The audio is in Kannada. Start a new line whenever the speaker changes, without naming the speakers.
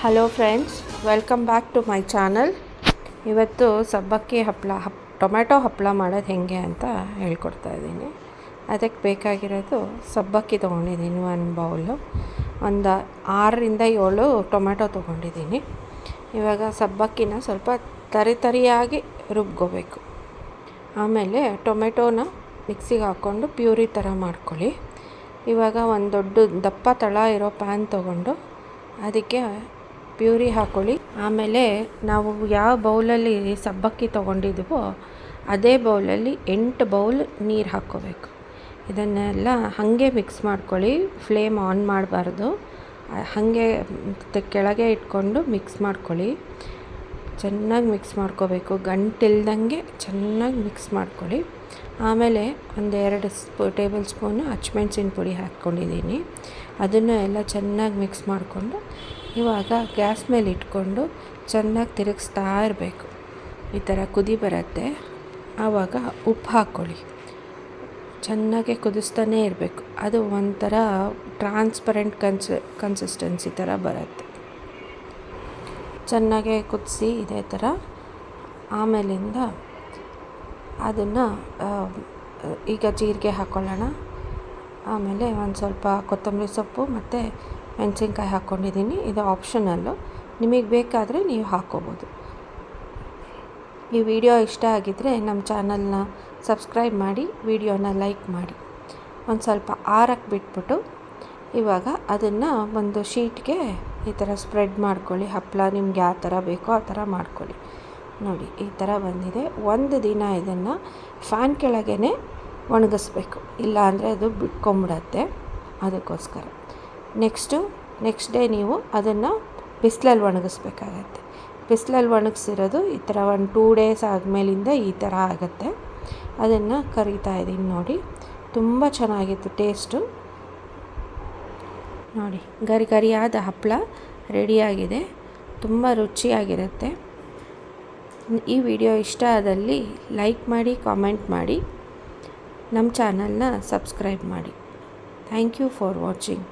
Hello friends, welcome back to my channel. ಇವತ್ತು ಸಬ್ಬಕ್ಕಿ ಹಪ್ಪಳ ಟೊಮೆಟೊ ಹಪ್ಪಳ ಮಾಡೋದು ಹೇಗೆ ಅಂತ ಹೇಳ್ಕೊಡ್ತಾ ಇದ್ದೀನಿ. ಅದಕ್ಕೆ ಬೇಕಾಗಿರೋದು ಸಬ್ಬಕ್ಕಿ ತೊಗೊಂಡಿದ್ದೀನಿ 1 ಬೌಲು, ಒಂದು 6-7 ಟೊಮೆಟೊ ತೊಗೊಂಡಿದ್ದೀನಿ. ಇವಾಗ ಸಬ್ಬಕ್ಕಿನ ಸ್ವಲ್ಪ ತರಿಯಾಗಿ ರುಬ್ಕೋಬೇಕು. ಆಮೇಲೆ ಟೊಮೆಟೊನ ಮಿಕ್ಸಿಗೆ ಹಾಕ್ಕೊಂಡು ಪ್ಯೂರಿ ಥರ ಮಾಡ್ಕೊಳ್ಳಿ. ಇವಾಗ ಒಂದು ದೊಡ್ಡ ದಪ್ಪ ತಳ ಇರೋ ಪ್ಯಾನ್ ತೊಗೊಂಡು ಅದಕ್ಕೆ ಪ್ಯೂರಿ ಹಾಕ್ಕೊಳ್ಳಿ. ಆಮೇಲೆ ನಾವು ಯಾವ ಬೌಲಲ್ಲಿ ಸಬ್ಬಕ್ಕಿ ತೊಗೊಂಡಿದ್ದೀವೋ ಅದೇ ಬೌಲಲ್ಲಿ 8 ಬೌಲ್ ನೀರು ಹಾಕ್ಕೋಬೇಕು. ಇದನ್ನೆಲ್ಲ ಹಾಗೆ ಮಿಕ್ಸ್ ಮಾಡ್ಕೊಳ್ಳಿ, ಫ್ಲೇಮ್ ಆನ್ ಮಾಡಬಾರ್ದು. ಹಾಗೆ ಕೆಳಗೆ ಇಟ್ಕೊಂಡು ಮಿಕ್ಸ್ ಮಾಡ್ಕೊಳ್ಳಿ. ಚೆನ್ನಾಗಿ ಮಿಕ್ಸ್ ಮಾಡ್ಕೋಬೇಕು, ಗಂಟಿಲ್ದಂಗೆ ಚೆನ್ನಾಗಿ ಮಿಕ್ಸ್ ಮಾಡ್ಕೊಳ್ಳಿ. ಆಮೇಲೆ 1-2 ಟೇಬಲ್ ಸ್ಪೂನು ಹಸಿಮೆಣಸಿನ ಪುಡಿ ಹಾಕ್ಕೊಂಡಿದ್ದೀನಿ. ಅದನ್ನು ಎಲ್ಲ ಚೆನ್ನಾಗಿ ಮಿಕ್ಸ್ ಮಾಡಿಕೊಂಡು ಇವಾಗ ಗ್ಯಾಸ್ ಮೇಲೆ ಇಟ್ಕೊಂಡು ಚೆನ್ನಾಗಿ ತಿರುಗಿಸ್ತಾ ಇರಬೇಕು. ಈ ಥರ ಕುದಿ ಬರುತ್ತೆ. ಆವಾಗ ಉಪ್ಪು ಹಾಕ್ಕೊಳ್ಳಿ. ಚೆನ್ನಾಗಿ ಕುದಿಸ್ತಾನೇ ಇರಬೇಕು. ಅದು ಒಂಥರ ಟ್ರಾನ್ಸ್ಪರೆಂಟ್ ಕನ್ಸಿಸ್ಟೆನ್ಸಿ ಥರ ಬರುತ್ತೆ. ಚೆನ್ನಾಗೆ ಕುದಿಸಿ ಇದೇ ಥರ. ಆಮೇಲಿಂದ ಅದನ್ನು ಈಗ ಜೀರಿಗೆ ಹಾಕ್ಕೊಳ್ಳೋಣ. ಆಮೇಲೆ ಒಂದು ಸ್ವಲ್ಪ ಕೊತ್ತಂಬರಿ ಸೊಪ್ಪು ಮತ್ತು ಮೆಣಸಿನ್ಕಾಯಿ ಹಾಕ್ಕೊಂಡಿದ್ದೀನಿ. ಇದು ಆಪ್ಷನಲ್ಲು, ನಿಮಗೆ ಬೇಕಾದರೆ ನೀವು ಹಾಕ್ಕೋಬೋದು. ಈ ವಿಡಿಯೋ ಇಷ್ಟ ಆಗಿದ್ದರೆ ನಮ್ಮ ಚಾನಲ್ನ ಸಬ್ಸ್ಕ್ರೈಬ್ ಮಾಡಿ, ವಿಡಿಯೋನ ಲೈಕ್ ಮಾಡಿ. ಒಂದು ಸ್ವಲ್ಪ ಆರಕ್ಕೆ ಬಿಟ್ಬಿಟ್ಟು ಇವಾಗ ಅದನ್ನು ಒಂದು ಶೀಟ್ಗೆ ಈ ಥರ ಸ್ಪ್ರೆಡ್ ಮಾಡ್ಕೊಳ್ಳಿ. ಹಪ್ಪಳ ನಿಮ್ಗೆ ಯಾವ ಥರ ಬೇಕೋ ಆ ಥರ ಮಾಡ್ಕೊಳ್ಳಿ. ನೋಡಿ ಈ ಥರ ಬಂದಿದೆ. ಒಂದು ದಿನ ಇದನ್ನು ಫ್ಯಾನ್ ಕೆಳಗೇ ಒಣಗಿಸ್ಬೇಕು, ಇಲ್ಲ ಅಂದರೆ ಅದು ಬಿಟ್ಕೊಂಬಿಡತ್ತೆ. ಅದಕ್ಕೋಸ್ಕರ ನೆಕ್ಸ್ಟ್ ಡೇ ನೀವು ಅದನ್ನು ಬಿಸಿಲಲ್ಲಿ ಒಣಗಿಸ್ಬೇಕಾಗತ್ತೆ. ಬಿಸಿಲಲ್ಲಿ ಒಣಗಿಸಿರೋದು ಈ ಥರ 1-2 ಡೇಸ್ ಆದಮೇಲಿಂದ ಈ ಥರ ಆಗುತ್ತೆ. ಅದನ್ನು ಕರಿತಾ ಇದ್ದೀನಿ ನೋಡಿ. ತುಂಬ ಚೆನ್ನಾಗಿತ್ತು ಟೇಸ್ಟು. ನೋಡಿ ಗರಿಯಾದ ಹಪ್ಪಳ ರೆಡಿಯಾಗಿದೆ. ತುಂಬ ರುಚಿಯಾಗಿರುತ್ತೆ. ಈ ವಿಡಿಯೋ ಇಷ್ಟ ಆದಲ್ಲಿ ಲೈಕ್ ಮಾಡಿ, ಕಾಮೆಂಟ್ ಮಾಡಿ, ನಮ್ಮ ಚಾನಲ್ನ ಸಬ್ಸ್ಕ್ರೈಬ್ ಮಾಡಿ. Thank you for watching.